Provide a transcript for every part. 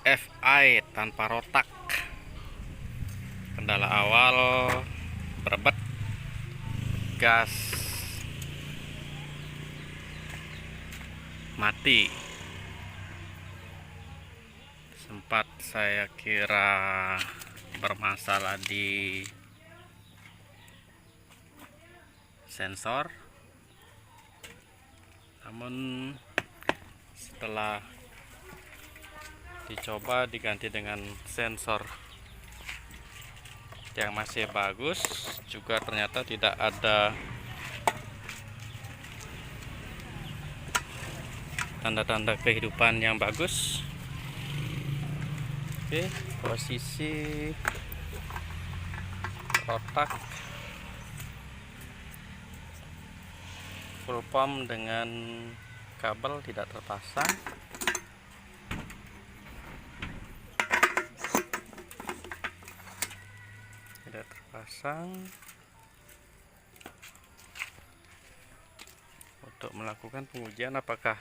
FI tanpa rotak. Kendala awal berebet gas mati. Sempat saya kira bermasalah di sensor, namun setelah dicoba diganti dengan sensor yang masih bagus, juga ternyata tidak ada tanda-tanda kehidupan yang bagus. Oke, posisi rotak full pump dengan kabel tidak terpasang. Untuk melakukan pengujian apakah,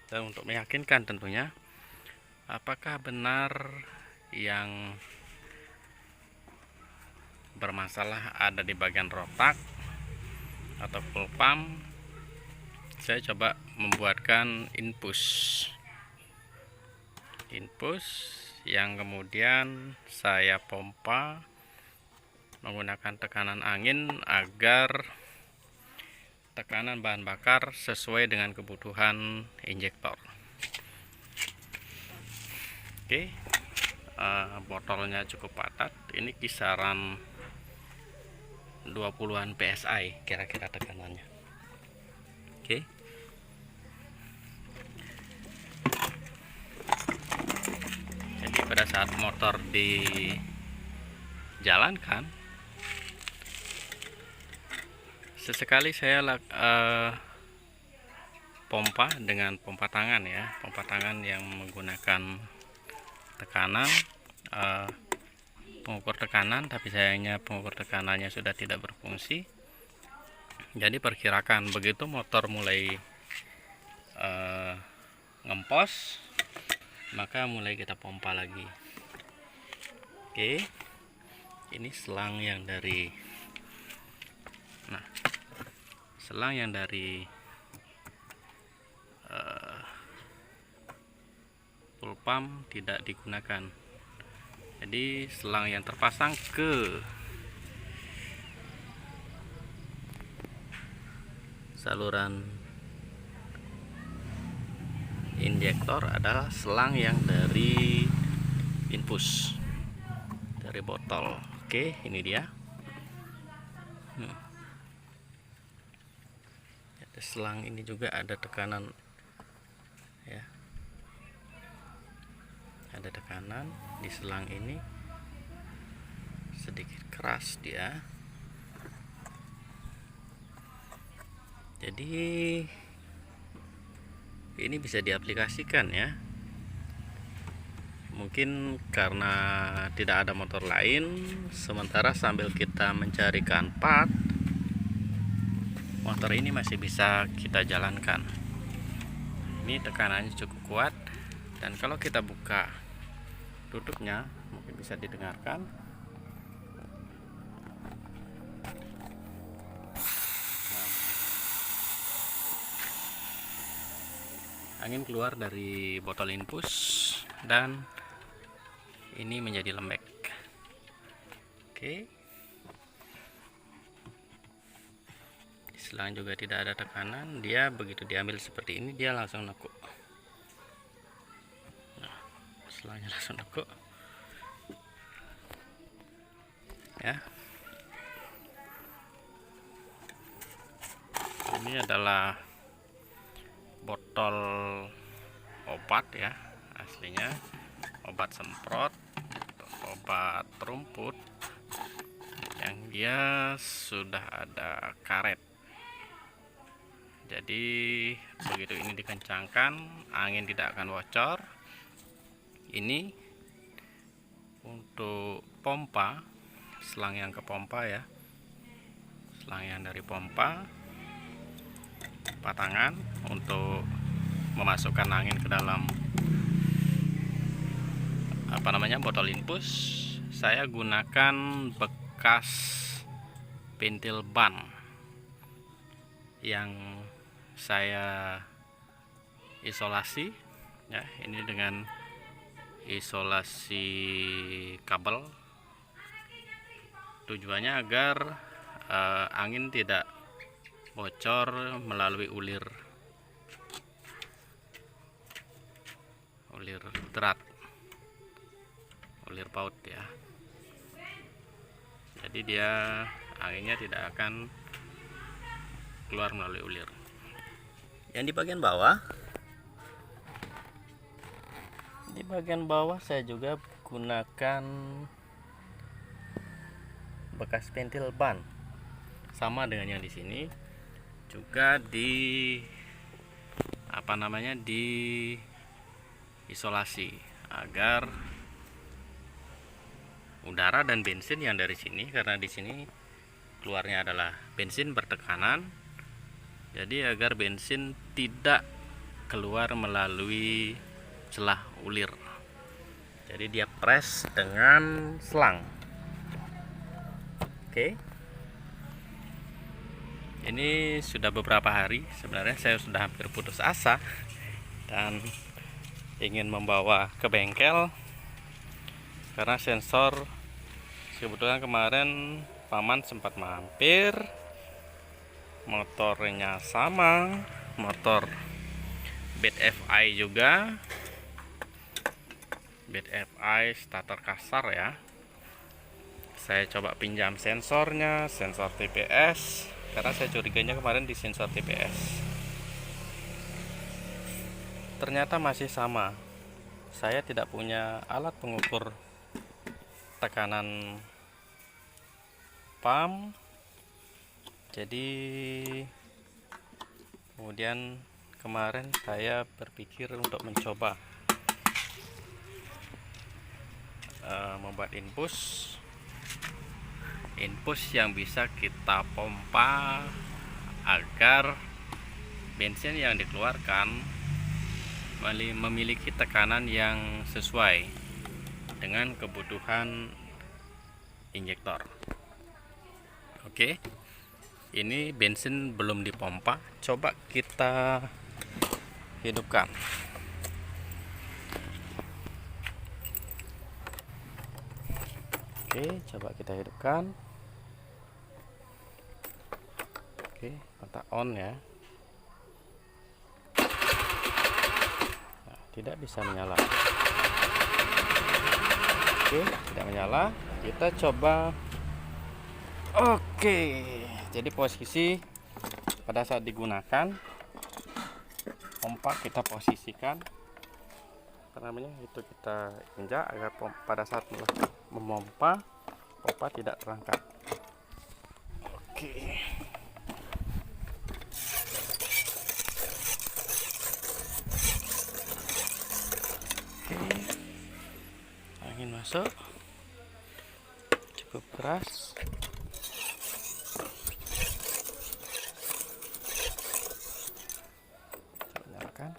dan untuk meyakinkan tentunya, apakah benar yang bermasalah ada di bagian rotak atau full pump. Saya coba membuatkan infus yang kemudian saya pompa menggunakan tekanan angin agar tekanan bahan bakar sesuai dengan kebutuhan injektor. Oke, botolnya cukup padat. Ini kisaran 20-an PSI kira-kira tekanannya. Oke. Jadi pada saat motor dijalankan, sesekali saya pompa dengan pompa tangan ya, pompa tangan yang menggunakan tekanan, pengukur tekanan, tapi sayangnya pengukur tekanannya sudah tidak berfungsi. Jadi perkirakan begitu motor mulai ngempos, maka mulai kita pompa lagi. Oke, ini selang yang dari full pump tidak digunakan. Jadi selang yang terpasang ke saluran injektor adalah selang yang dari infus dari botol. Oke, ini dia. Selang ini juga ada tekanan ya, ada tekanan di selang ini, sedikit keras dia. Jadi ini bisa diaplikasikan ya, mungkin karena tidak ada motor lain, sementara sambil kita mencarikan part, motor ini masih bisa kita jalankan. Ini tekanannya cukup kuat, dan kalau kita buka tutupnya mungkin bisa didengarkan. Angin keluar dari botol infus dan ini menjadi lembek. Oke. Selang juga tidak ada tekanan, dia begitu diambil seperti ini dia langsung nekuk. Nah, selangnya langsung nekuk ya. Ini adalah botol obat ya, aslinya obat semprot, obat rumput yang dia sudah ada karet. Jadi begitu ini dikencangkan, angin tidak akan bocor. Ini untuk pompa, selang yang ke pompa ya, selang yang dari pompa patangan untuk memasukkan angin ke dalam botol infus. Saya gunakan bekas pentil ban yang saya isolasi ya, ini dengan isolasi kabel. Tujuannya agar angin tidak bocor melalui ulir drat, ulir paut ya. Jadi dia anginnya tidak akan keluar melalui ulir. Yang di bagian bawah saya juga gunakan bekas pentil ban, sama dengan yang di sini, juga di isolasi agar udara dan bensin yang dari sini, karena di sini keluarnya adalah bensin bertekanan, jadi agar bensin tidak keluar melalui celah ulir. Jadi dia press dengan selang. Oke. Ini sudah beberapa hari, sebenarnya saya sudah hampir putus asa dan ingin membawa ke bengkel karena sensor, kebetulan kemarin paman sempat mampir, motornya sama, motor bed FI juga, bed FI starter kasar ya. Saya coba pinjam sensornya, sensor TPS, karena saya curiganya kemarin di sensor TPS. Ternyata masih sama. Saya tidak punya alat pengukur tekanan pump. Jadi kemudian kemarin saya berpikir untuk mencoba membuat infus yang bisa kita pompa agar bensin yang dikeluarkan memiliki tekanan yang sesuai dengan kebutuhan injektor. Oke, ini bensin belum dipompa, coba kita hidupkan. Oke, coba kita hidupkan. Oke, mata on ya. Tidak bisa menyala. Oke, tidak menyala. Kita coba. Oke, jadi posisi pada saat digunakan pompa kita posisikan itu kita injak agar pada saat memompa pompa tidak terangkat. Oke. Angin masuk cukup keras. Nyalakan.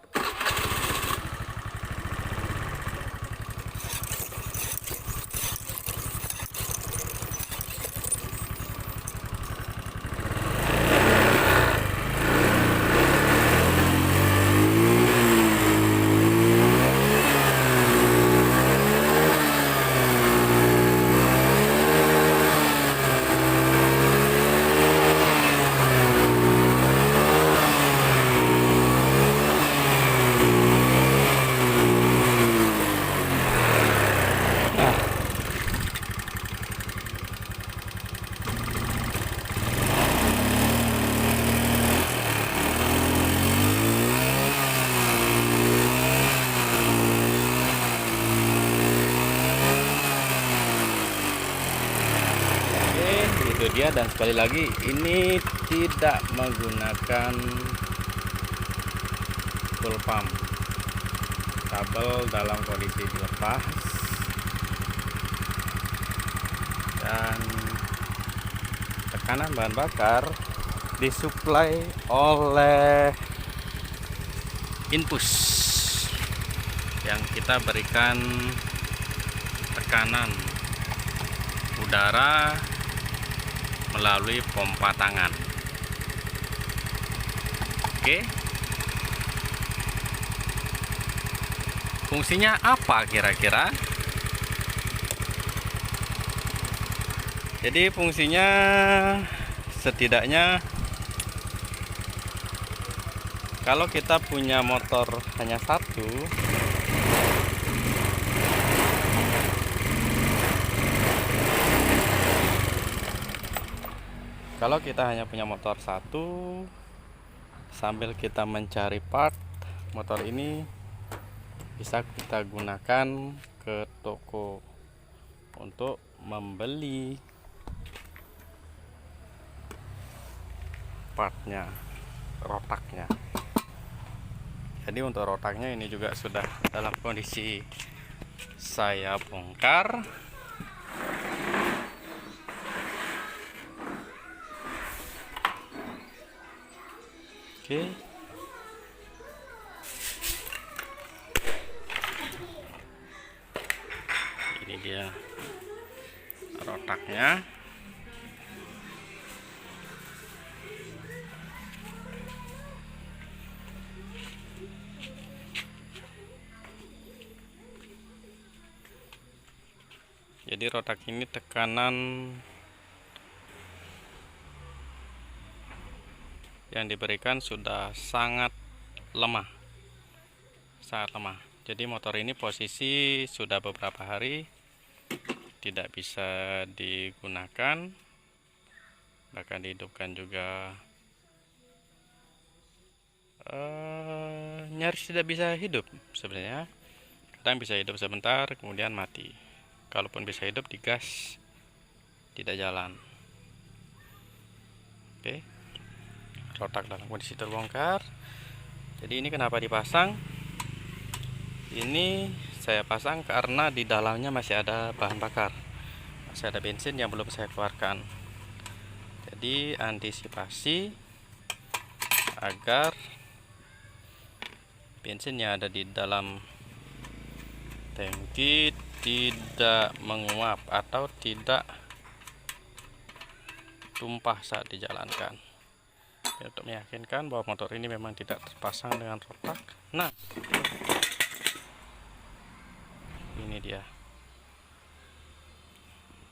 Itu dia, dan sekali lagi ini tidak menggunakan full pump, kabel dalam kondisi dilepas, dan tekanan bahan bakar disuplai oleh infus yang kita berikan tekanan udara melalui pompa tangan. Oke. Fungsinya apa kira-kira? Jadi fungsinya setidaknya kalau kita punya motor hanya satu, sambil kita mencari part motor ini, bisa kita gunakan ke toko untuk membeli partnya, rotaknya. Jadi untuk rotaknya ini juga sudah dalam kondisi saya bongkar. Oke. Ini dia rotaknya. Jadi rotak ini tekanan yang diberikan sudah sangat lemah. Jadi motor ini posisi sudah beberapa hari tidak bisa digunakan, bahkan dihidupkan juga nyaris tidak bisa hidup sebenarnya. Kadang bisa hidup sebentar kemudian mati. Kalaupun bisa hidup digas tidak jalan. Oke. Rotak dalam kondisi terbongkar. Jadi ini kenapa dipasang? Ini saya pasang karena di dalamnya masih ada bahan bakar, masih ada bensin yang belum saya keluarkan. Jadi antisipasi agar bensin yang ada di dalam tangki tidak menguap atau tidak tumpah saat dijalankan. Untuk meyakinkan bahwa motor ini memang tidak terpasang dengan rotak. Nah, ini dia.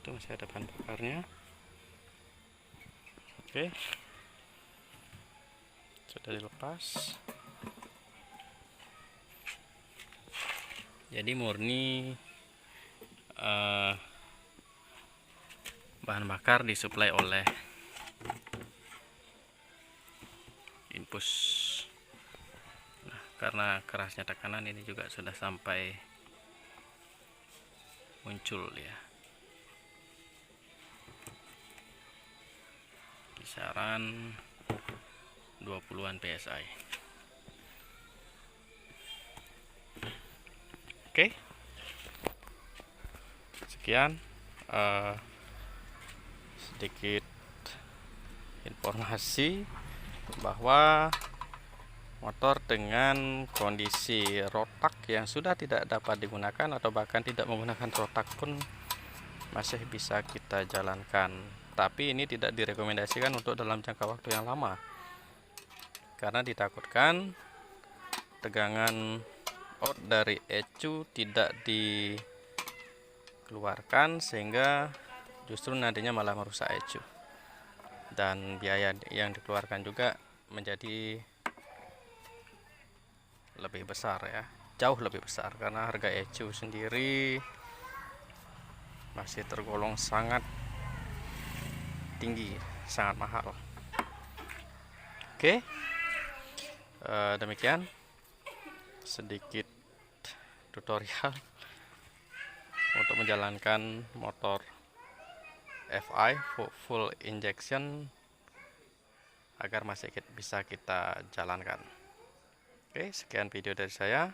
Itu masih ada bahan bakarnya. Oke, sudah dilepas. Jadi murni bahan bakar disuplai oleh infus. Nah, karena kerasnya tekanan ini juga sudah sampai muncul ya, kisaran 20-an PSI. Oke, sekian sedikit informasi bahwa motor dengan kondisi rotak yang sudah tidak dapat digunakan atau bahkan tidak menggunakan rotak pun masih bisa kita jalankan. Tapi ini tidak direkomendasikan untuk dalam jangka waktu yang lama, karena ditakutkan tegangan out dari ECU tidak dikeluarkan sehingga justru nantinya malah merusak ECU, dan biaya yang dikeluarkan juga menjadi lebih besar ya, jauh lebih besar, karena harga ECU sendiri masih tergolong sangat tinggi, sangat mahal. Oke, demikian sedikit tutorial untuk menjalankan motor FI full injection agar masih bisa kita jalankan. Oke, sekian video dari saya.